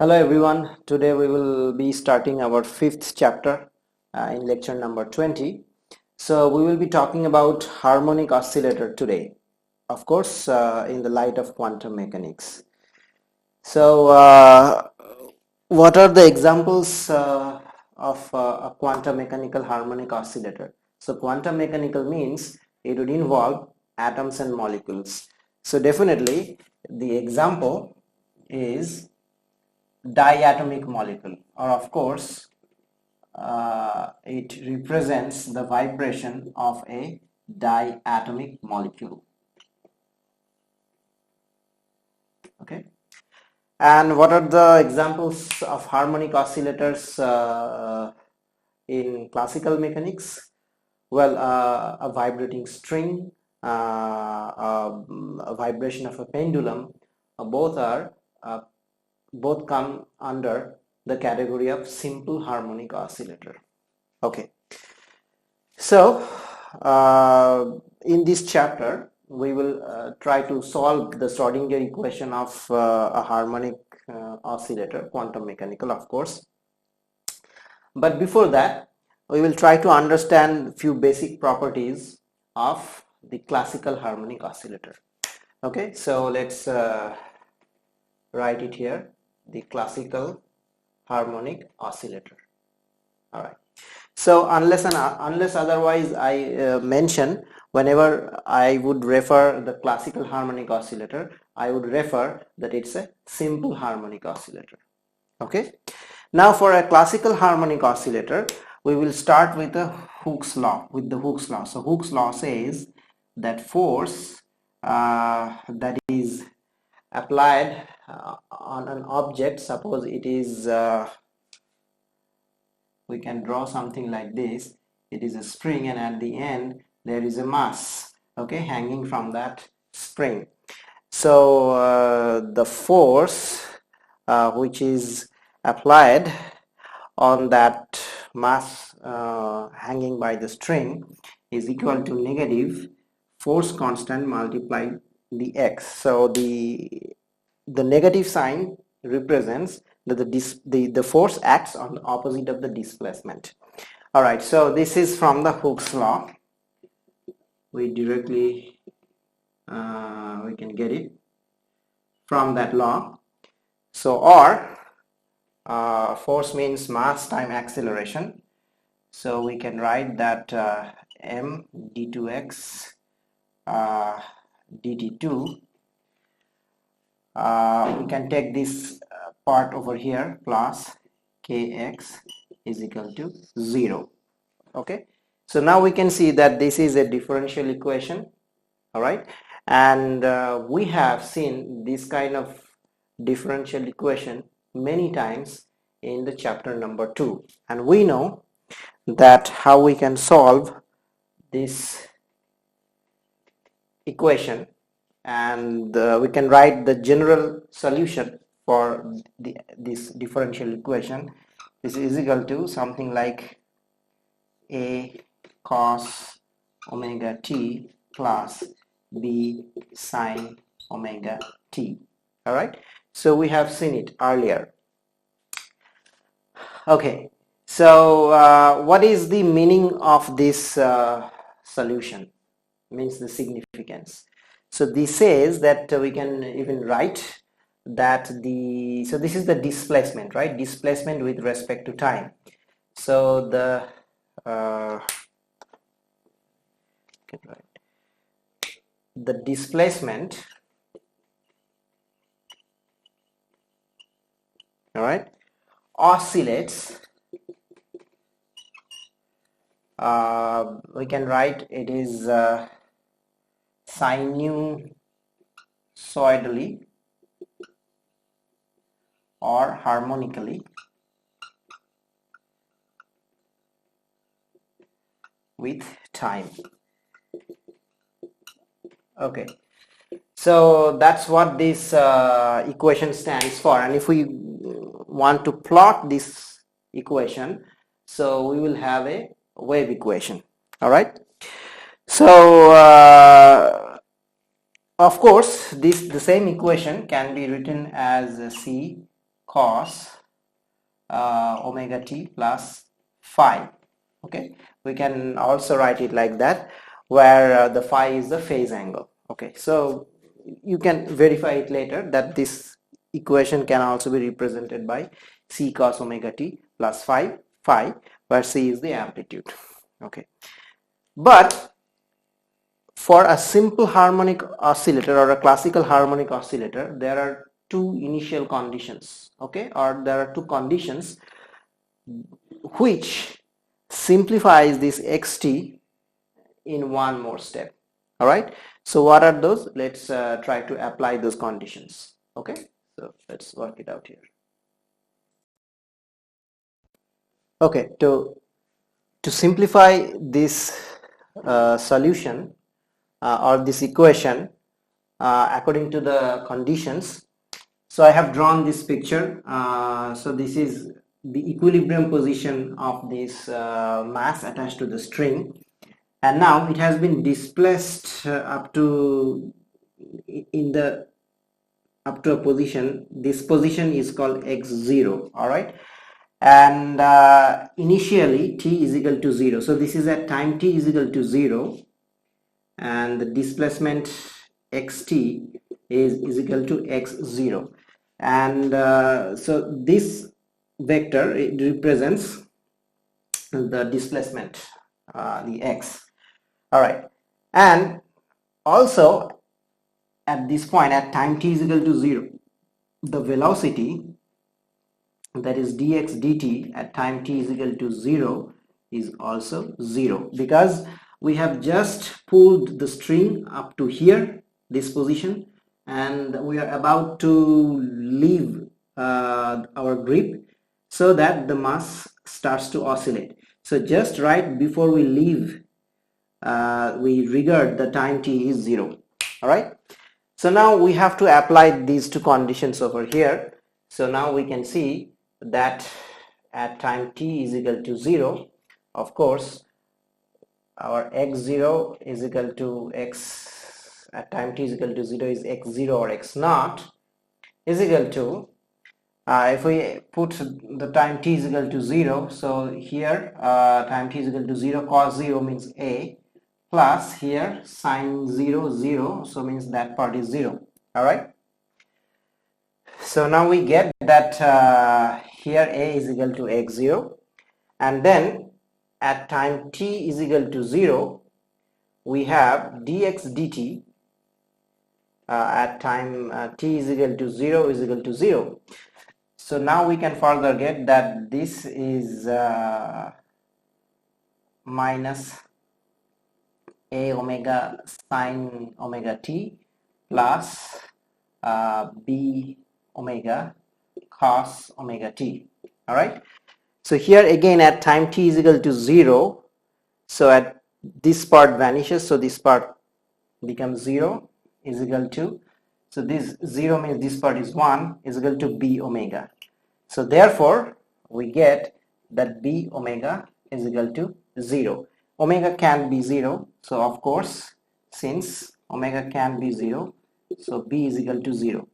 Hello everyone, today we will be starting our fifth chapter in lecture number 20. So we will be talking about harmonic oscillator today, of course in the light of quantum mechanics. So what are the examples of a quantum mechanical harmonic oscillator? So quantum mechanical means it would involve atoms and molecules. So definitely the example is diatomic molecule, or of course it represents the vibration of a diatomic molecule. Okay, and what are the examples of harmonic oscillators in classical mechanics? Well, a vibrating string, a vibration of a pendulum, both are both come under the category of simple harmonic oscillator. Okay, so in this chapter we will try to solve the Schrodinger equation of a harmonic oscillator, quantum mechanical of course. But before that we will try to understand few basic properties of the classical harmonic oscillator. Okay, so let's write it here, the classical harmonic oscillator. All right, so unless otherwise I mention, whenever I would refer the classical harmonic oscillator, I would refer that it's a simple harmonic oscillator. Okay, now for a classical harmonic oscillator we will start with the Hooke's law, So Hooke's law says that force that is applied on an object, suppose it is we can draw something like this. It is a spring, and at the end there is a mass, okay, hanging from that spring. So the force which is applied on that mass hanging by the string is equal to negative force constant multiplied the x. So the negative sign represents that the force acts on the opposite of the displacement. All right, so this is from the Hooke's law. We directly we can get it from that law. So or force means mass time acceleration. So we can write that m d2x dt2. We can take this part over here, plus kx is equal to 0. Okay, so now we can see that this is a differential equation. All right, and we have seen this kind of differential equation many times in the chapter number 2, and we know that how we can solve this equation, and we can write the general solution for this differential equation. This is equal to something like a cos omega t plus b sine omega t. All right, so we have seen it earlier. Okay, so what is the meaning of this solution? Means the significance. So this says that we can even write that so this is the displacement, right? Displacement with respect to time. So the displacement, all right, oscillates. We can write it is sinusoidally or harmonically with time. Okay, so that's what this equation stands for, and if we want to plot this equation, so we will have a wave equation. All right, so of course the same equation can be written as C cos omega t plus phi. Okay, we can also write it like that, where the phi is the phase angle. Okay, so you can verify it later that this equation can also be represented by c cos omega t plus phi, where c is the amplitude. Okay, but for a simple harmonic oscillator or a classical harmonic oscillator, there are two initial conditions. Okay, or there are two conditions which simplifies this xt in one more step. All right, so what are those? Let's try to apply those conditions. Okay, so let's work it out here. Okay, to simplify this solution or this equation according to the conditions, so I have drawn this picture. So this is the equilibrium position of this mass attached to the string, and now it has been displaced up to a position. This position is called x0. All right, and initially t is equal to 0. So this is at time t is equal to 0, and the displacement xt is equal to x0, and so this vector, it represents the displacement, the x. All right, and also at this point at time t is equal to 0, the velocity, that is dx dt, at time t is equal to 0 is also 0, because we have just pulled the string up to here, this position, and we are about to leave our grip, so that the mass starts to oscillate. So just right before we leave, we regard the time t is 0. All right, so now we have to apply these two conditions over here. So now we can see that at time t is equal to 0, of course our x0 is equal to x, at time t is equal to 0 is x0 or x naught is equal to, if we put the time t is equal to 0, so here time t is equal to 0, cos 0 means a, plus here sine 0 0, so means that part is 0. All right, so now we get that here a is equal to x0, and then at time t is equal to 0 we have dx dt at time t is equal to 0 is equal to 0. So now we can further get that this is minus a omega sine omega t plus b omega cos omega t. All right, so here again at time t is equal to 0, so at this part vanishes, so this part becomes 0 is equal to, so this 0 means this part is 1 is equal to b omega. So therefore we get that b omega is equal to 0. Omega can be 0, so of course since omega can be 0, so b is equal to 0.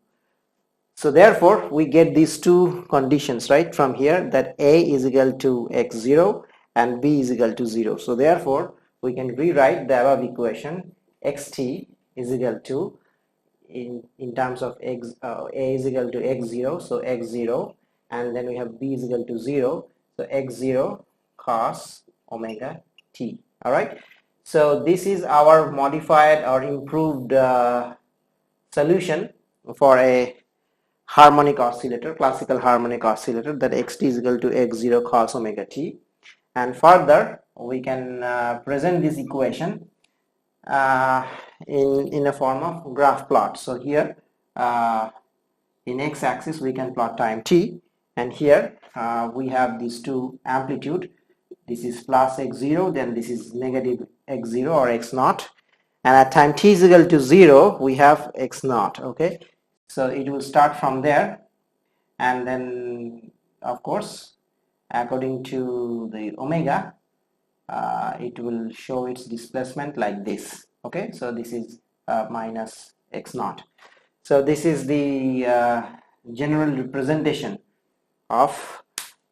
So therefore we get these two conditions right from here, that a is equal to x0 and b is equal to 0. So therefore we can rewrite the above equation, xt is equal to, in terms of x, a is equal to x0, so x0, and then we have b is equal to 0, so x0 cos omega t. All right, so this is our modified or improved solution for a harmonic oscillator, classical harmonic oscillator, that xt is equal to x0 cos omega t. And further we can present this equation in a form of graph plot. So here in x-axis we can plot time t, and here we have these two amplitude, this is plus x0, then this is negative x0 or x naught, and at time t is equal to 0 we have x naught. Okay, so it will start from there, and then of course according to the omega it will show its displacement like this. Okay, so this is minus x naught. So this is the general representation of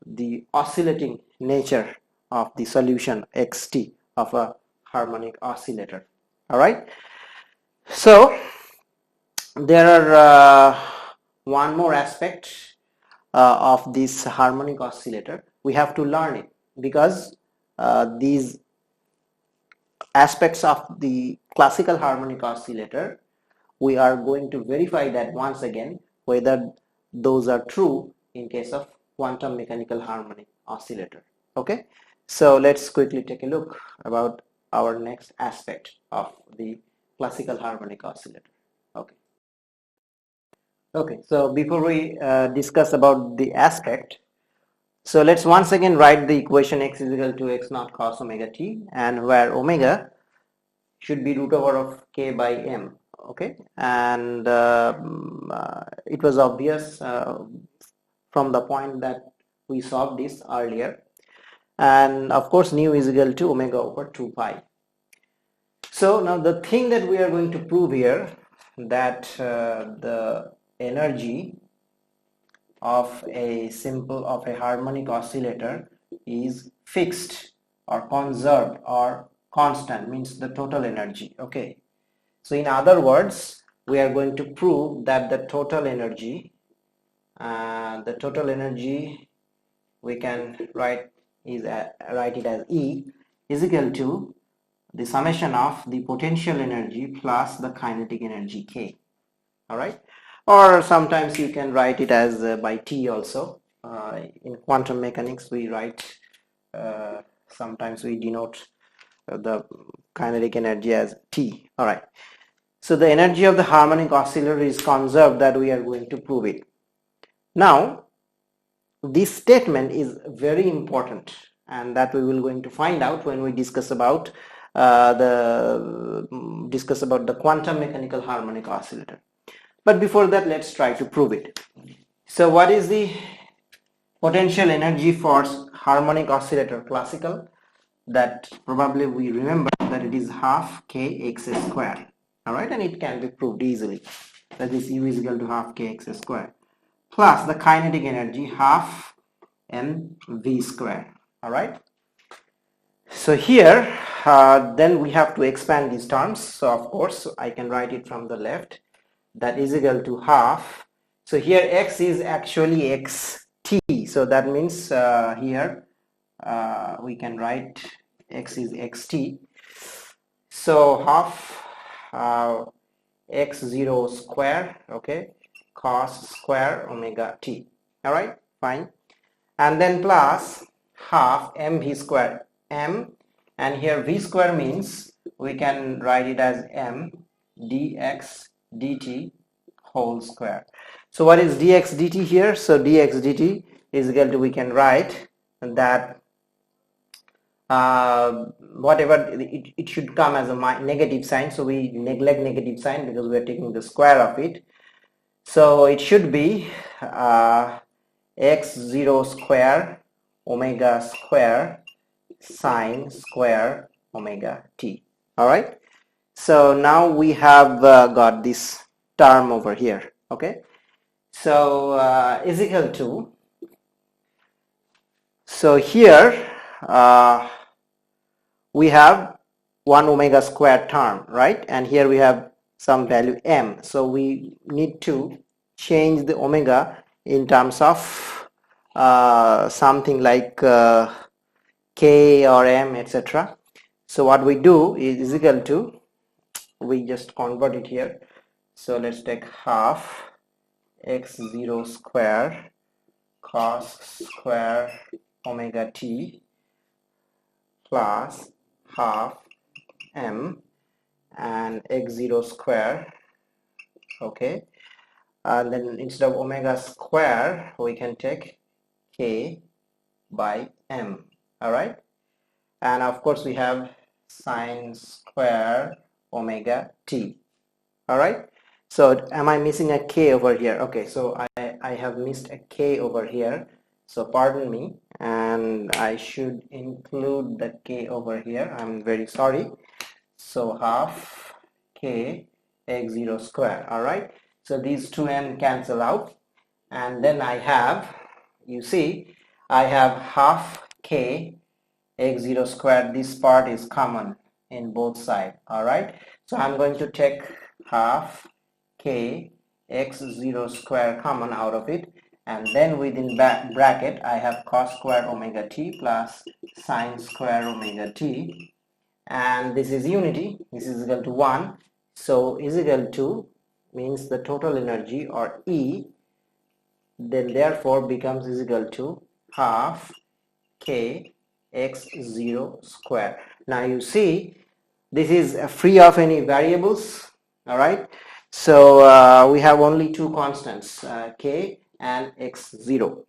the oscillating nature of the solution xt of a harmonic oscillator. All right, so there are one more aspect of this harmonic oscillator. We have to learn it because these aspects of the classical harmonic oscillator, we are going to verify that once again whether those are true in case of quantum mechanical harmonic oscillator. Okay, so let's quickly take a look about our next aspect of the classical harmonic oscillator. Okay. Okay, so before we discuss about the aspect, so let's once again write the equation x is equal to x naught cos omega t, and where omega should be root over of k by m. Okay, and it was obvious from the point that we solved this earlier, and of course nu is equal to omega over 2 pi. So now the thing that we are going to prove here, that the energy of a harmonic oscillator is fixed or conserved or constant, means the total energy. Okay, so in other words, we are going to prove that the total energy we can write it as E is equal to the summation of the potential energy plus the kinetic energy K. All right, or sometimes you can write it as by T also. In quantum mechanics we write, sometimes we denote the kinetic energy as T. All right, so the energy of the harmonic oscillator is conserved, that we are going to prove it. Now this statement is very important, and that we will going to find out when we discuss about the quantum mechanical harmonic oscillator. But before that, let's try to prove it. So what is the potential energy for harmonic oscillator classical? That probably we remember that it is half kx square. All right, and it can be proved easily, that is U is equal to half kx square plus the kinetic energy half mv square. All right, so here then we have to expand these terms. So of course I can write it from the left, that is equal to half. So here x is actually xt, so that means here we can write x is xt. So half x0 square, okay, cos square omega t. All right, fine. And then plus half mv square m, and here v square means we can write it as m dx dt whole square. So what is dx dt here? So dx dt is equal to, we can write that whatever it should come as a negative sign, so we neglect negative sign because we are taking the square of it. So it should be x0 square omega square sine square omega t. All right, so now we have got this term over here. Okay, so is equal to, so here we have 1 omega square term, right, and here we have some value m, so we need to change the omega in terms of something like k or m, etc. So what we do is equal to, we just convert it here. So let's take half x0 square cos square omega t plus half m and x0 square. Okay, and then instead of omega square we can take k by m. All right, and of course we have sine square omega t. All right, so am I missing a k over here? Okay, so I have missed a k over here, so pardon me, and I should include the k over here. I'm very sorry. So half k x0 square. All right, so these two m cancel out, and then I have you see I have half k x0 squared. This part is common in both sides. All right, so I'm going to take half k x0 square common out of it, and then within bracket I have cos square omega t plus sine square omega t, and this is unity. This is equal to 1, so is equal to means the total energy, or E, then therefore becomes is equal to half k x0 square. Now you see this is free of any variables. All right, so we have only two constants, k and x0,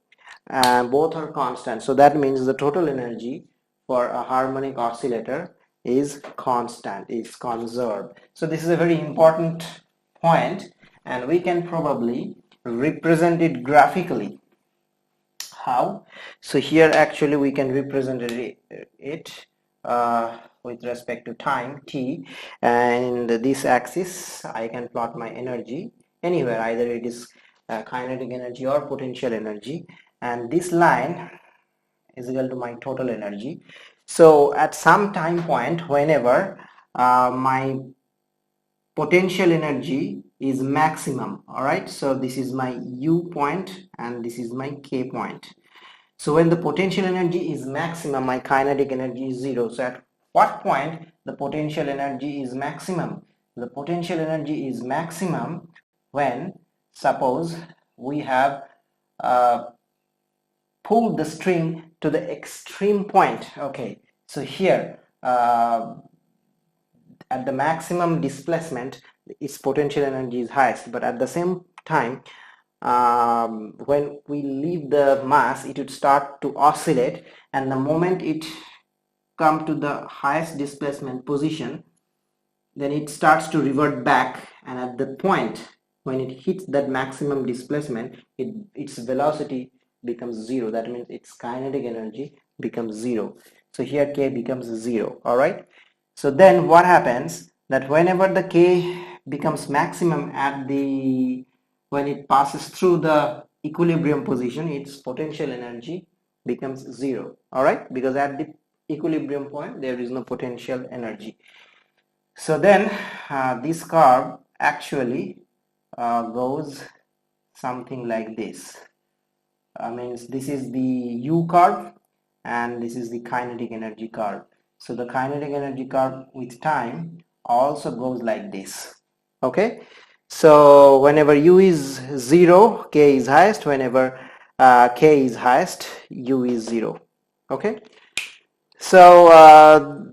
both are constant, so that means the total energy for a harmonic oscillator is constant, is conserved. So this is a very important point, and we can probably represent it graphically. How? So here actually we can represent it with respect to time t, and this axis I can plot my energy anywhere, either it is kinetic energy or potential energy, and this line is equal to my total energy. So at some time point, whenever my potential energy is maximum, all right, so this is my u point and this is my k point. So when the potential energy is maximum, my kinetic energy is 0. So at what point the potential energy is maximum? The potential energy is maximum when, suppose, we have pulled the string to the extreme point. Okay, so here at the maximum displacement, its potential energy is highest, but at the same time, when we leave the mass, it would start to oscillate, and the moment it come to the highest displacement position, then it starts to revert back, and at the point when it hits that maximum displacement, its velocity becomes 0. That means its kinetic energy becomes 0. So here k becomes 0. All right, so then what happens, that whenever the k becomes maximum at the when it passes through the equilibrium position, its potential energy becomes 0. All right, because at the equilibrium point there is no potential energy. So then this curve actually goes something like this. Means this is the u curve and this is the kinetic energy curve. So the kinetic energy curve with time also goes like this. Okay, so whenever u is 0, k is highest. Whenever k is highest, u is 0. Okay, so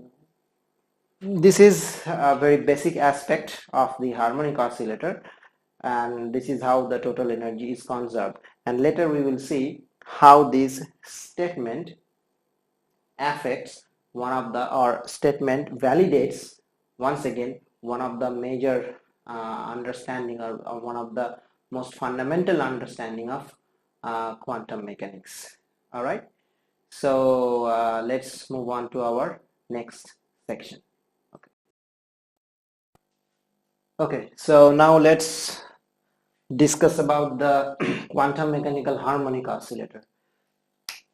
this is a very basic aspect of the harmonic oscillator, and this is how the total energy is conserved. And later we will see how this statement affects one of the, or statement validates once again one of the major understanding, or one of the most fundamental understanding of quantum mechanics. All right, so let's move on to our next section. Okay, so now let's discuss about the quantum mechanical harmonic oscillator.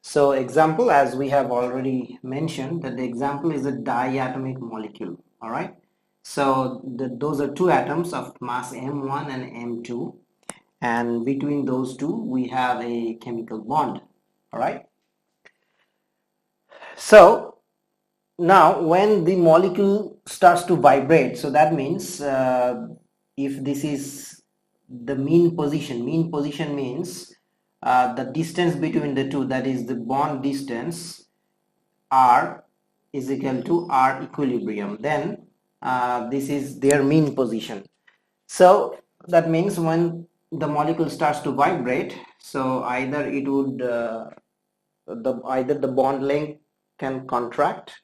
So example, as we have already mentioned, that the example is a diatomic molecule. All right, so those are two atoms of mass m1 and m2, and between those two we have a chemical bond. All right, so now when the molecule starts to vibrate, so that means if this is the mean position means the distance between the two, that is the bond distance, r is equal to r equilibrium, then this is their mean position. So that means when the molecule starts to vibrate, so either it would either the bond length can contract,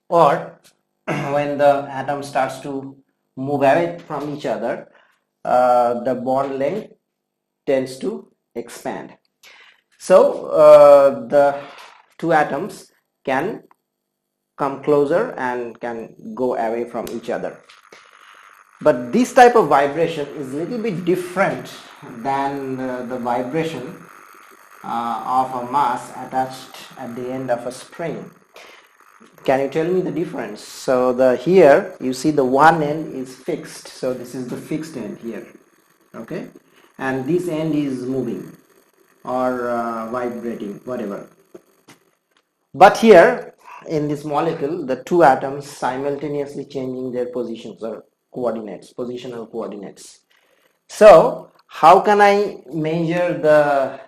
or when the atom starts to move away from each other, the bond length tends to expand. So the two atoms can come closer and can go away from each other. But this type of vibration is a little bit different than the vibration of a mass attached at the end of a spring. Can you tell me the difference? So the here you see the one end is fixed, so this is the fixed end here, okay, and this end is moving or vibrating, whatever. But here in this molecule, the two atoms simultaneously changing their positions or coordinates, positional coordinates. So how can I measure the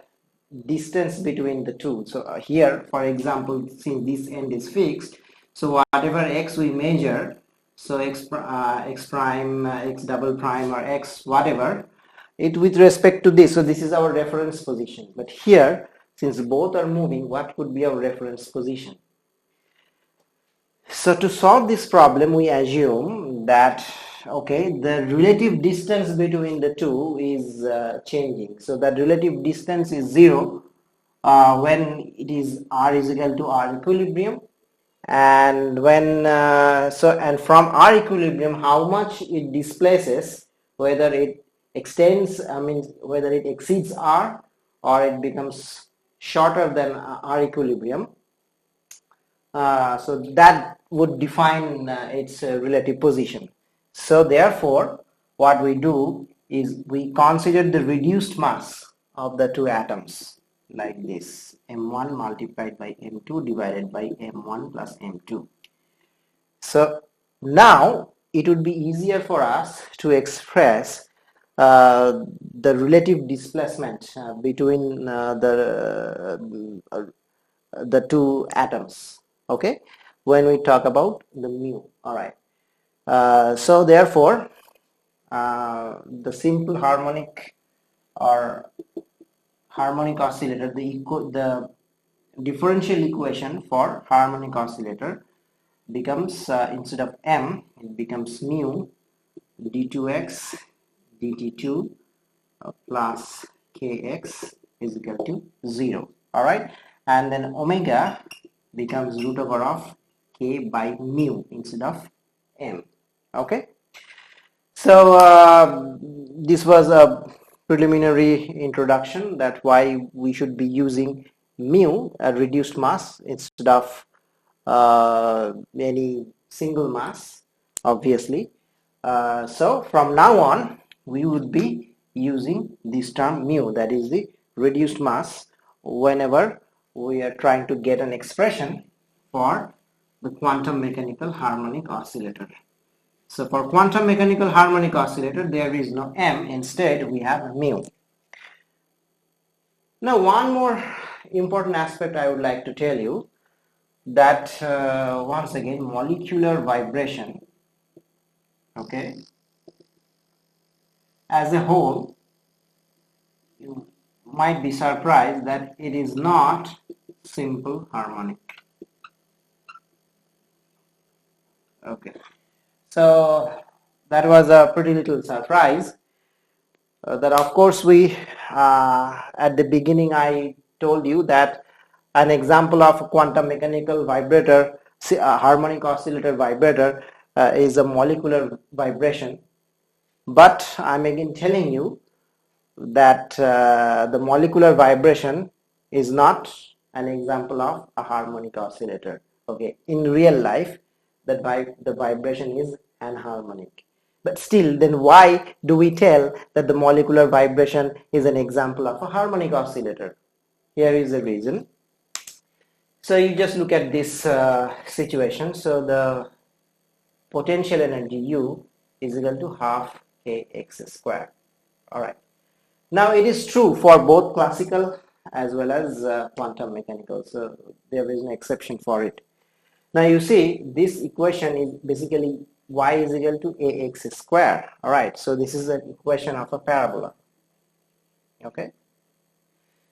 distance between the two? So here, for example, since this end is fixed, so whatever x we measure, so x prime, x double prime, or x whatever, it with respect to this. So this is our reference position. But here, since both are moving, what could be our reference position? So to solve this problem, we assume that okay, the relative distance between the two is changing. So that relative distance is zero when it is r is equal to r equilibrium, and when and from r equilibrium, how much it displaces, whether it extends, I mean whether it exceeds r or it becomes shorter than r equilibrium. So that would define its relative position. So therefore, what we do is we consider the reduced mass of the two atoms like this: m1 multiplied by m2 divided by m1 plus m2. So now it would be easier for us to express the relative displacement between the two atoms, okay, when we talk about the mu. All right, so therefore the simple harmonic or harmonic oscillator, the differential equation for harmonic oscillator becomes instead of m, it becomes mu d2x dt2 plus kx is equal to 0. All right, and then omega becomes root over of k by mu instead of m. Okay, so this was a preliminary introduction that why we should be using mu, a reduced mass, instead of any single mass, obviously. So from now on, we would be using this term mu, that is the reduced mass, whenever we are trying to get an expression for the quantum mechanical harmonic oscillator. So for quantum mechanical harmonic oscillator, there is no m, instead we have mu. Now one more important aspect I would like to tell you, that once again molecular vibration, okay, as a whole, you might be surprised that it is not simple harmonic. Okay, so that was a pretty little surprise. That of course we at the beginning I told you that an example of a quantum mechanical vibrator, harmonic oscillator vibrator, is a molecular vibration. But I'm again telling you that the molecular vibration is not an example of a harmonic oscillator. Okay, in real life, the vibration is anharmonic. But still, then why do we tell that the molecular vibration is an example of a harmonic oscillator? Here is the reason. So you just look at this situation. So the potential energy U is equal to half kx squared. All right. Now it is true for both classical as well as quantum mechanical, so there is an exception for it. Now you see this equation is basically y is equal to ax square. All right, so this is an equation of a parabola. Okay,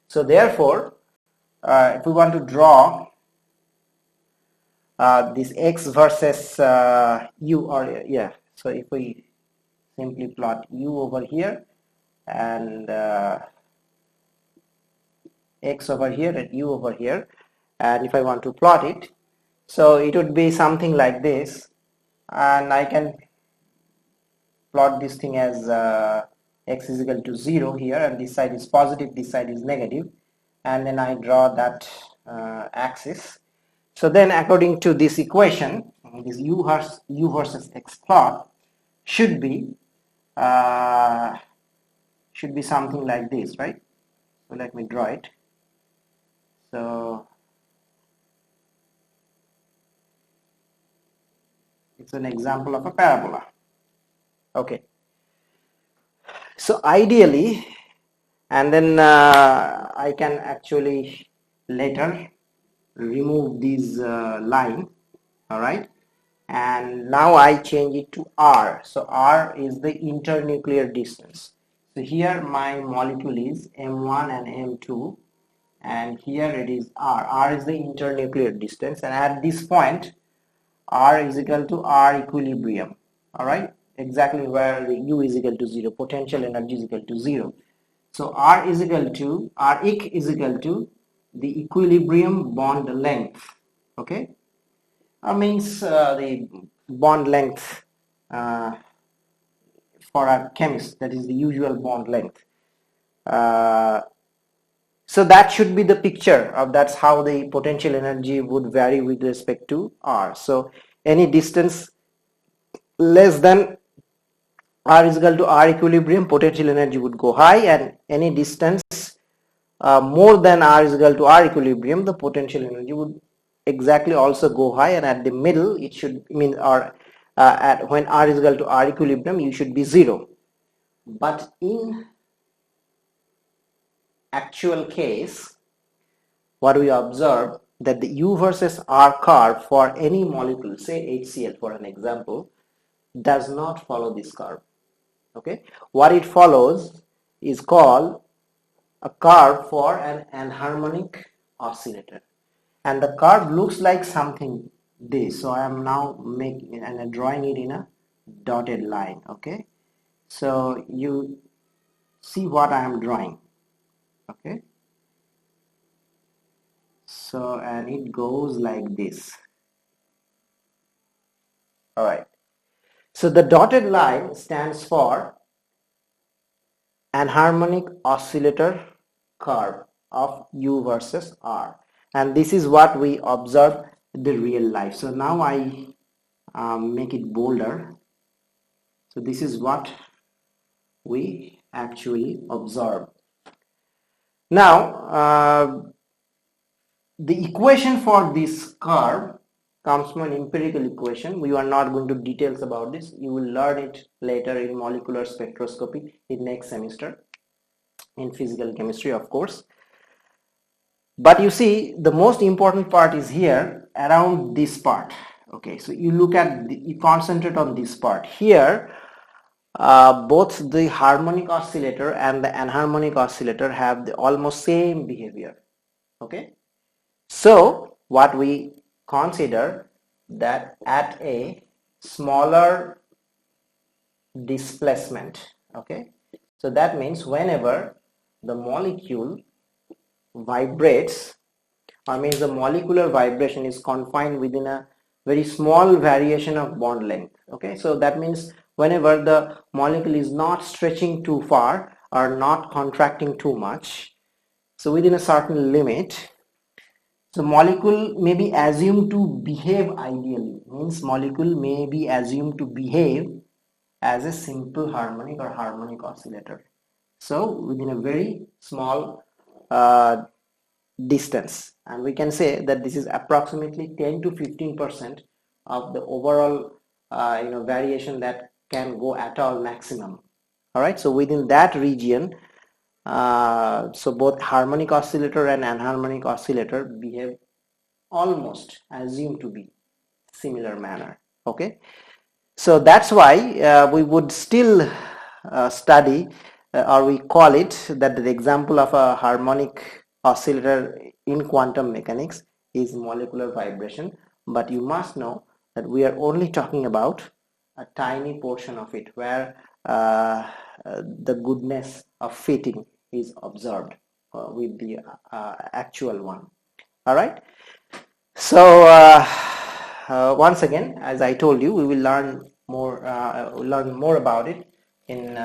so therefore if we want to draw this x versus u, or yeah, so if we simply plot u over here and x over here and u over here, and if I want to plot it, so it would be something like this, and I can plot this thing as x is equal to 0 here, and this side is positive, this side is negative, and then I draw that axis. So then according to this equation, this u versus x plot should be uh, something like this, right? So let me draw it. So it's an example of a parabola. Okay. So ideally, and then I can actually later remove this line, all right, and now I change it to r. So r is the internuclear distance. So here my molecule is m1 and m2, and here it is r is the internuclear distance, and at this point r is equal to r equilibrium, all right, exactly where the u is equal to 0, potential energy is equal to 0. So r is equal to r eq is equal to the equilibrium bond length. Okay, means the bond length for a chemist, that is the usual bond length. Uh, so that should be the picture of that's how the potential energy would vary with respect to r. So any distance less than r is equal to r equilibrium, potential energy would go high, and any distance more than r is equal to r equilibrium, the potential energy would exactly also go high, and at the middle it should mean or at when r is equal to r equilibrium, you should be 0. But in actual case, what we observe that the u versus r curve for any molecule, say HCl for an example, does not follow this curve. Okay, what it follows is called a curve for an anharmonic oscillator, and the curve looks like something this. So I am now making and drawing it in a dotted line. Okay, so you see what I am drawing. Okay, so and it goes like this. All right, so the dotted line stands for anharmonic oscillator curve of u versus r, and this is what we observe in the real life. So now I make it bolder. So this is what we actually observe. Now the equation for this curve comes from an empirical equation. We are not going to details about this. You will learn it later in molecular spectroscopy in next semester in physical chemistry, of course. But you see, the most important part is here around this part. Okay, so you look at you concentrate on this part here. Both the harmonic oscillator and the anharmonic oscillator have the almost same behavior. Okay, so what we consider that at a smaller displacement, okay, so that means whenever the molecule vibrates, or means the molecular vibration is confined within a very small variation of bond length. Okay, so that means whenever the molecule is not stretching too far or not contracting too much, so within a certain limit, so molecule may be assumed to behave ideally, means molecule may be assumed to behave as a simple harmonic or harmonic oscillator. So within a very small distance, and we can say that this is approximately 10 to 15% of the overall variation that can go at all maximum. All right, so within that region, so both harmonic oscillator and anharmonic oscillator behave almost assumed to be similar manner. Okay, so that's why we would still study or we call it that the example of a harmonic oscillator in quantum mechanics is molecular vibration, but you must know that we are only talking about a tiny portion of it where the goodness of fitting is observed with the actual one. All right, so once again, as I told you, we will learn more about it in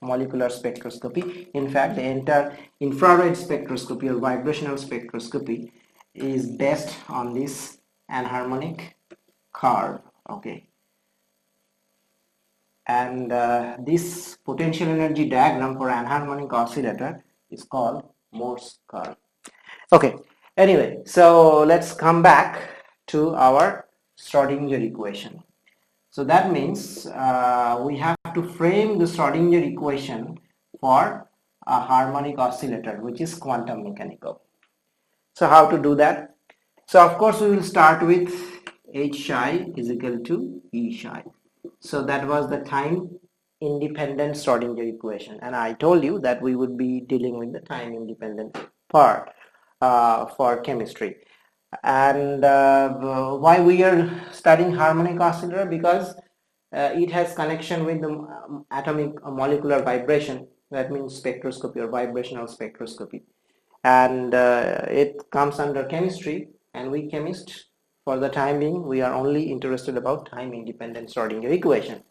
molecular spectroscopy. In fact, the entire infrared spectroscopy or vibrational spectroscopy is based on this anharmonic curve. Okay, and this potential energy diagram for anharmonic oscillator is called Morse curve. Okay, anyway, so let's come back to our Schrodinger equation. So that means we have to frame the Schrodinger equation for a harmonic oscillator, which is quantum mechanical. So how to do that? So of course we will start with H psi is equal to E psi. So that was the time independent Schrodinger equation, and I told you that we would be dealing with the time independent part for chemistry. And why we are studying harmonic oscillator? Because it has connection with the atomic molecular vibration. That means spectroscopy or vibrational spectroscopy, and it comes under chemistry, and we chemists, for the time being, we are only interested about time independent Schrodinger equation.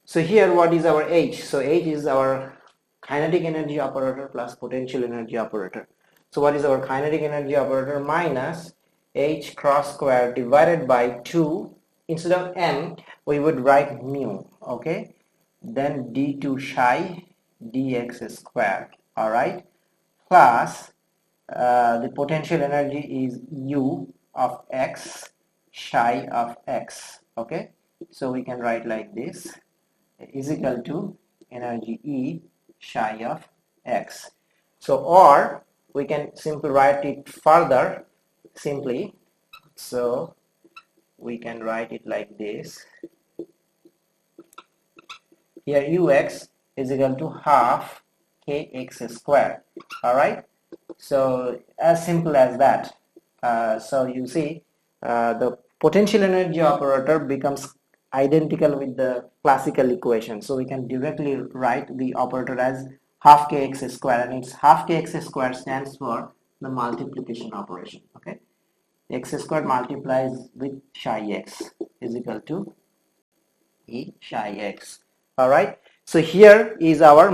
So here what is our H? So H is our kinetic energy operator plus potential energy operator. So what is our kinetic energy operator? Minus H cross square divided by 2. Instead of M, we would write mu. Okay, then d2 psi dx square. All right, plus the potential energy is U of x psi of x. Okay, so we can write like this, is equal to energy E psi of x. So, or we can simply write it further simply. So we can write it like this. Here ux is equal to half kx square. All right. So as simple as that. So you see, the potential energy operator becomes identical with the classical equation. So we can directly write the operator as half kx square, and it's half kx square stands for the multiplication operation. Okay, x squared multiplies with psi x is equal to E psi x. All right. So here is our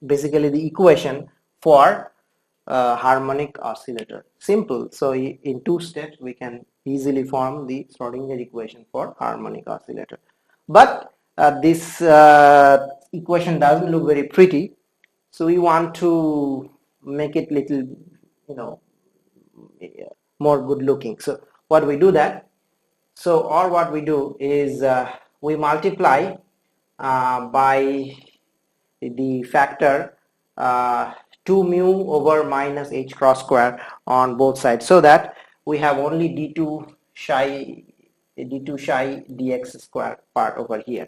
basically the equation for harmonic oscillator. Simple. So in 2 steps we can easily form the Schrodinger equation for harmonic oscillator. But this equation doesn't look very pretty, so we want to make it little, more good looking. So what we do that? So or what we do is we multiply by the factor 2 mu over minus h cross square on both sides, so that we have only d2 psi dx square part over here.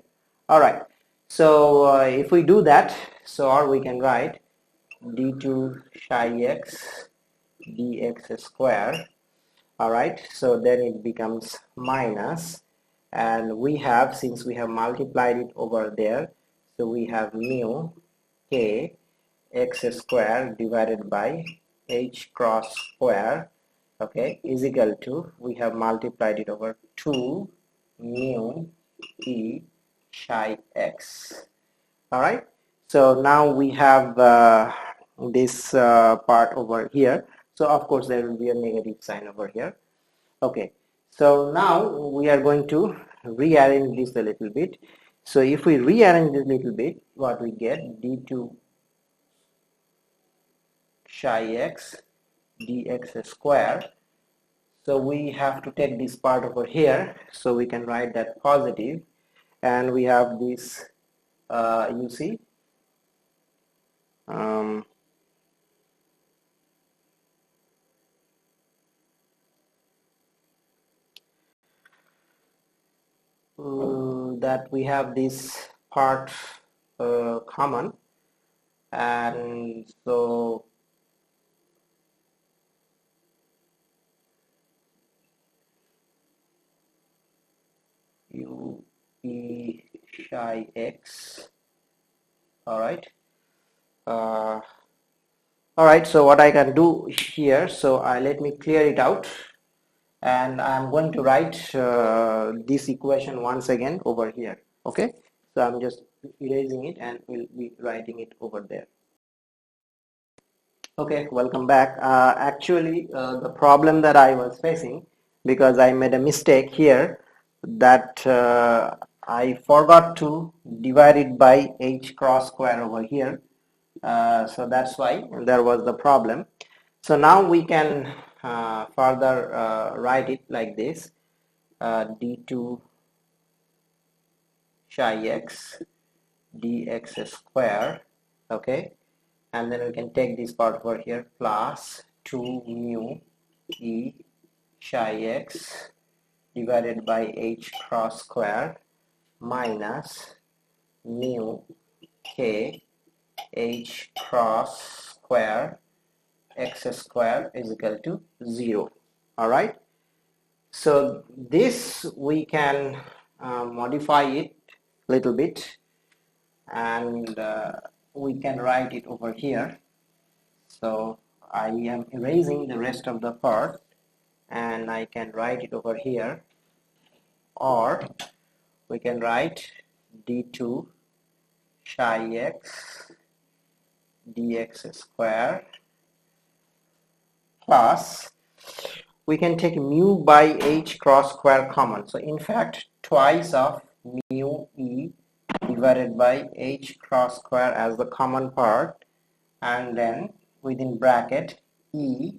All right, so if we do that, so or we can write d2 psi x dx square. All right, so then it becomes minus, and we have, since we have multiplied it over there, so we have mu k x square divided by h cross square, okay, is equal to, we have multiplied it over 2 mu e psi x. All right, so now we have this part over here. So of course there will be a negative sign over here. Okay, so now we are going to rearrange this a little bit. So if we rearrange this a little bit, what we get, d2 psi x dx square. So we have to take this part over here, so we can write that positive, and we have this you see, that we have this part common, and so u e psi x. All right. All right, so what I can do here, so let me clear it out, and I'm going to write this equation once again over here. Okay, so I'm just erasing it and we'll be writing it over there. Okay, welcome back. Actually, the problem that I was facing, because I made a mistake here, that I forgot to divide it by h cross square over here. So that's why there was the problem. So now we can further write it like this, d2 psi x dx square, okay, and then we can take this part over here, plus 2 mu e psi x divided by h cross square minus mu k h cross square x square is equal to 0. All right, so this we can modify it a little bit, and we can write it over here. So I am erasing the rest of the part and I can write it over here, or we can write d2 psi x dx square plus, we can take mu by h cross square common. So in fact, twice of mu e divided by h cross square as the common part, and then within bracket e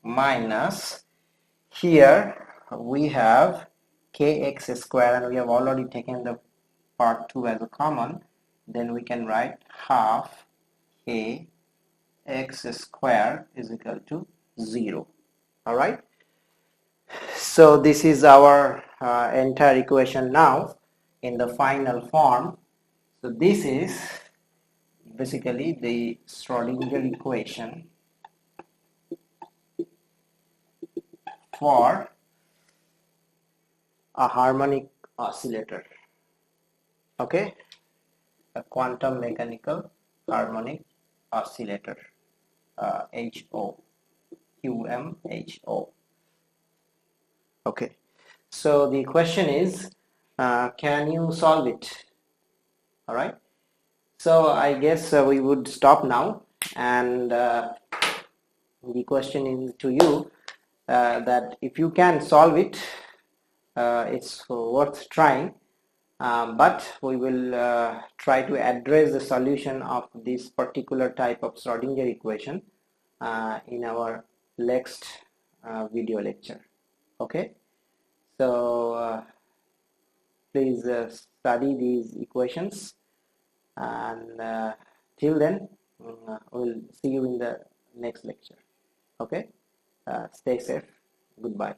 minus, here we have kx square and we have already taken the part 2 as a common, then we can write half k x square is equal to 0. All right, so this is our entire equation now in the final form. So this is basically the Schrodinger equation for a harmonic oscillator, okay, a quantum mechanical harmonic oscillator, HO, QMHO. Okay, so the question is, can you solve it? All right, so I guess we would stop now, and the question is to you, that if you can solve it, it's worth trying, but we will try to address the solution of this particular type of Schrodinger equation in our next video lecture. Okay, so please study these equations, and till then we'll see you in the next lecture. Okay, stay safe, goodbye.